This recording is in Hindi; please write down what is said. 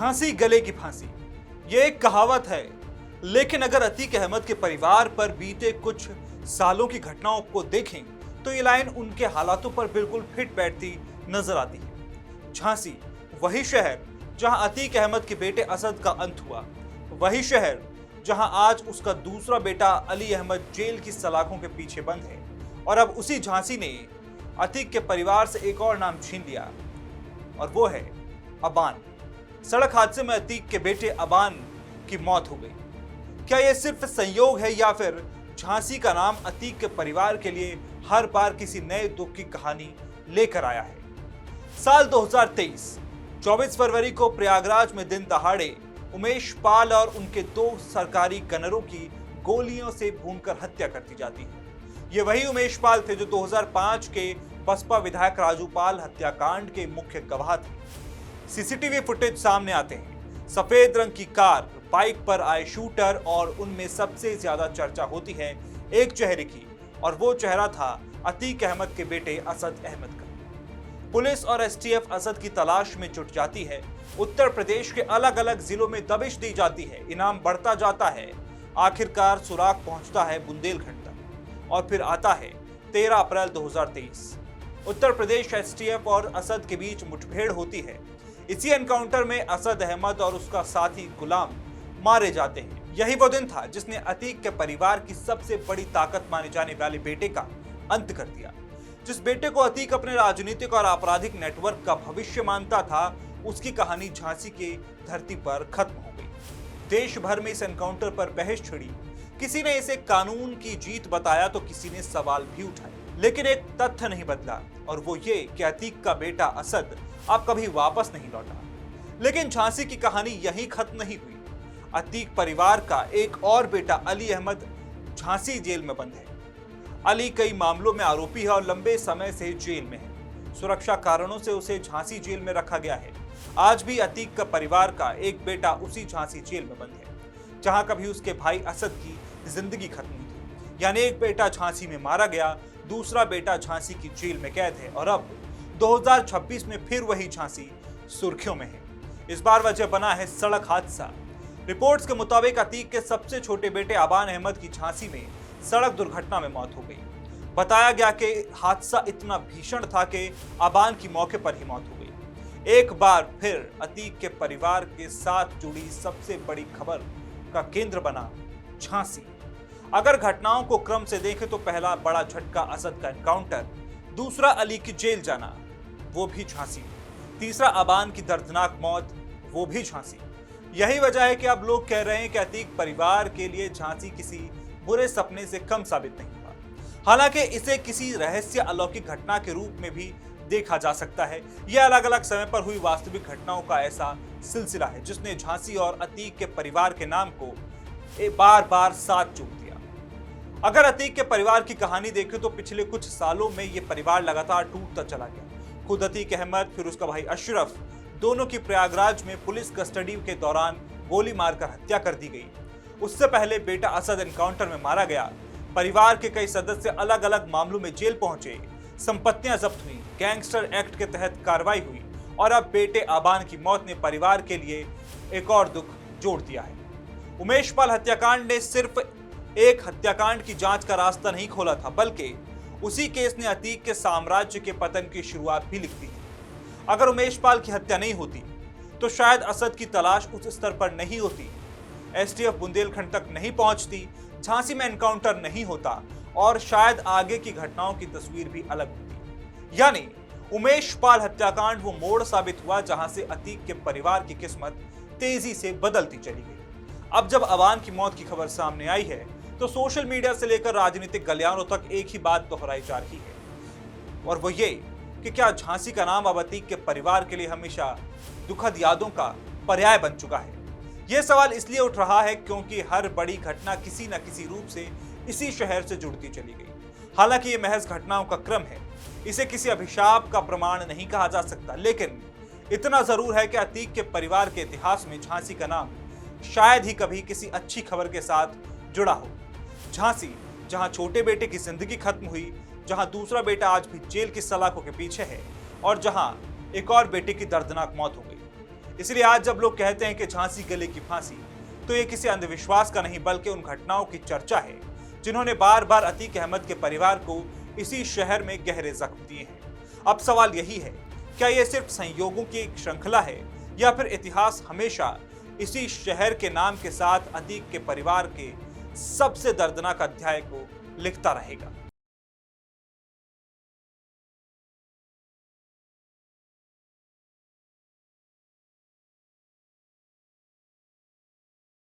झांसी गले की फांसी, ये एक कहावत है। लेकिन अगर अतीक अहमद के परिवार पर बीते कुछ सालों की घटनाओं को देखें तो ये लाइन उनके हालातों पर बिल्कुल फिट बैठती नजर आती है। झांसी वही शहर जहां अतीक अहमद के बेटे असद का अंत हुआ, वही शहर जहां आज उसका दूसरा बेटा अली अहमद जेल की सलाखों के पीछे बंद है। और अब उसी झांसी ने अतीक के परिवार से एक और नाम छीन लिया और वो है अबान। सड़क हादसे में अतीक के बेटे अबान की मौत हो गई। क्या यह सिर्फ संयोग है या फिर झांसी का नाम अतीक के परिवार के लिए हर बार किसी नए दुख की कहानी लेकर आया है? साल 2023 24 फरवरी को प्रयागराज में दिन दहाड़े उमेश पाल और उनके 2 सरकारी गनरों की गोलियों से भूनकर हत्या कर दी जाती है। ये वही उमेश पाल थे जो 2005 के बसपा विधायक राजू पाल हत्याकांड के मुख्य गवाह थे। सीसीटीवी फुटेज सामने आते हैं। सफेद रंग की कार, बाइक पर आए शूटर और उनमें सबसे ज्यादा चर्चा होती है एक चेहरे की, और वो चेहरा था अतीक अहमद के बेटे असद अहमद का। पुलिस और एसटीएफ असद की तलाश में जुट जाती है। उत्तर प्रदेश के अलग अलग जिलों में दबिश दी जाती है, इनाम बढ़ता जाता है। आखिरकार सुराग पहुंचता है बुंदेलखंड तक और फिर आता है 13 अप्रैल 2023। उत्तर प्रदेश एसटीएफ और असद के बीच मुठभेड़ होती है। इसी एनकाउंटर में असद अहमद और उसका साथी गुलाम मारे जाते हैं। यही वो दिन था जिसने अतीक के परिवार की सबसे बड़ी ताकत माने जाने वाले बेटे का अंत कर दिया। जिस बेटे को अतीक अपने राजनीतिक और आपराधिक नेटवर्क का भविष्य मानता था, उसकी कहानी झांसी की धरती पर खत्म हो गई। देश भर में इस एनकाउंटर पर बहस छिड़ी। किसी ने इसे कानून की जीत बताया तो किसी ने सवाल भी उठाए, लेकिन एक तथ्य नहीं बदला और वो ये कि अतीक का बेटा असद अब कभी वापस नहीं लौटा। लेकिन झांसी की कहानी यहीं खत्म नहीं हुई। अतीक परिवार का एक और बेटा अली अहमद झांसी जेल में बंद है। अली कई मामलों में आरोपी है और लंबे समय से जेल में है। सुरक्षा कारणों से उसे झांसी जेल में रखा गया है। आज भी अतीक का परिवार का एक बेटा उसी झांसी जेल में बंद है जहां कभी उसके भाई असद की जिंदगी खत्म हुई थी। यानी एक बेटा झांसी में मारा गया, दूसरा बेटा झांसी की जेल में कैद है और अब 2026 में फिर वही झांसी सुर्खियों में है। इस बार वजह बना है सड़क हादसा। रिपोर्ट्स के मुताबिक अतीक के सबसे छोटे बेटे अबान अहमद की झांसी में सड़क दुर्घटना में मौत हो गई। बताया गया कि हादसा इतना भीषण था कि अबान की मौके पर ही मौत हो गई। एक बार फिर अतीक के परिवार के साथ जुड़ी सबसे बड़ी खबर का केंद्र बना झांसी। अगर घटनाओं को क्रम से देखें तो पहला बड़ा झटका असद का एनकाउंटर, दूसरा अली की जेल जाना, वो भी झांसी, तीसरा अबान की दर्दनाक मौत, वो भी झांसी। यही वजह है कि अब लोग कह रहे हैं कि अतीक परिवार के लिए झांसी किसी बुरे सपने से कम साबित नहीं हुआ। हालांकि इसे किसी रहस्य अलौकिक घटना के रूप में भी देखा जा सकता है। यह अलग अलग समय पर हुई वास्तविक घटनाओं का ऐसा सिलसिला है जिसने झांसी और अतीक के परिवार के नाम को बार बार साथ जोड़ दिया। अगर अतीक के परिवार की कहानी देखें तो पिछले कुछ सालों में यह परिवार लगातार टूटता चला गया। खुद अतीक अहमद, फिर उसका भाई अशरफ, दोनों की प्रयागराज में पुलिस कस्टडी के दौरान गोली मारकर हत्या कर दी गई। उससे पहले बेटा असद एनकाउंटर में मारा गया। परिवार के कई सदस्य अलग अलग मामलों में जेल पहुंचे, संपत्तियां जब्त हुई, गैंगस्टर एक्ट के तहत कार्रवाई हुई और अब बेटे अबान की मौत ने परिवार के लिए एक और दुख जोड़ दिया है। उमेश पाल हत्याकांड ने सिर्फ एक हत्याकांड की जांच का रास्ता नहीं खोला था, बल्कि उसी केस ने अतीक के साम्राज्य के पतन की शुरुआत भी लिख दी थी। अगर उमेश पाल की हत्या नहीं होती तो शायद असद की तलाश उस स्तर पर नहीं होती, एसटीएफ बुंदेलखंड तक नहीं पहुंचती, झांसी में एनकाउंटर नहीं होता और शायद आगे की घटनाओं की तस्वीर भी अलग होती। यानी उमेश पाल हत्याकांड वो मोड़ साबित हुआ जहां से अतीक के परिवार की किस्मत तेजी से बदलती चली गई। अब जब अबान की मौत की खबर सामने आई है तो सोशल मीडिया से लेकर राजनीतिक गलियारों तक एक ही बात दोहराई जा रही है और वो ये कि क्या झांसी का नाम अब अतीक के परिवार के लिए हमेशा दुखद यादों का पर्याय बन चुका है? यह सवाल इसलिए उठ रहा है क्योंकि हर बड़ी घटना किसी न किसी रूप से इसी शहर से जुड़ती चली गई। हालांकि ये महज घटनाओं का क्रम है, इसे किसी अभिशाप का प्रमाण नहीं कहा जा सकता, लेकिन इतना जरूर है कि अतीक के परिवार के इतिहास में झांसी का नाम शायद ही कभी किसी अच्छी खबर के साथ जुड़ा हो। झांसी, जहां छोटे बेटे की जिंदगी खत्म हुई, जहां दूसरा बेटा आज भी जेल की सलाखों के पीछे है और जहां एक और बेटे की दर्दनाक मौत हो गई। इसलिए आज जब लोग कहते हैं कि झांसी गले की फांसी, तो ये किसी अंधविश्वास का नहीं बल्कि उन घटनाओं की चर्चा है जिन्होंने बार बार अतीक अहमद के परिवार को इसी शहर में गहरे जख्म दिए हैं। अब सवाल यही है, क्या ये सिर्फ संयोगों की एक श्रृंखला है या फिर इतिहास हमेशा इसी शहर के नाम के साथ अतीक के परिवार के सबसे दर्दनाक अध्याय को लिखता रहेगा?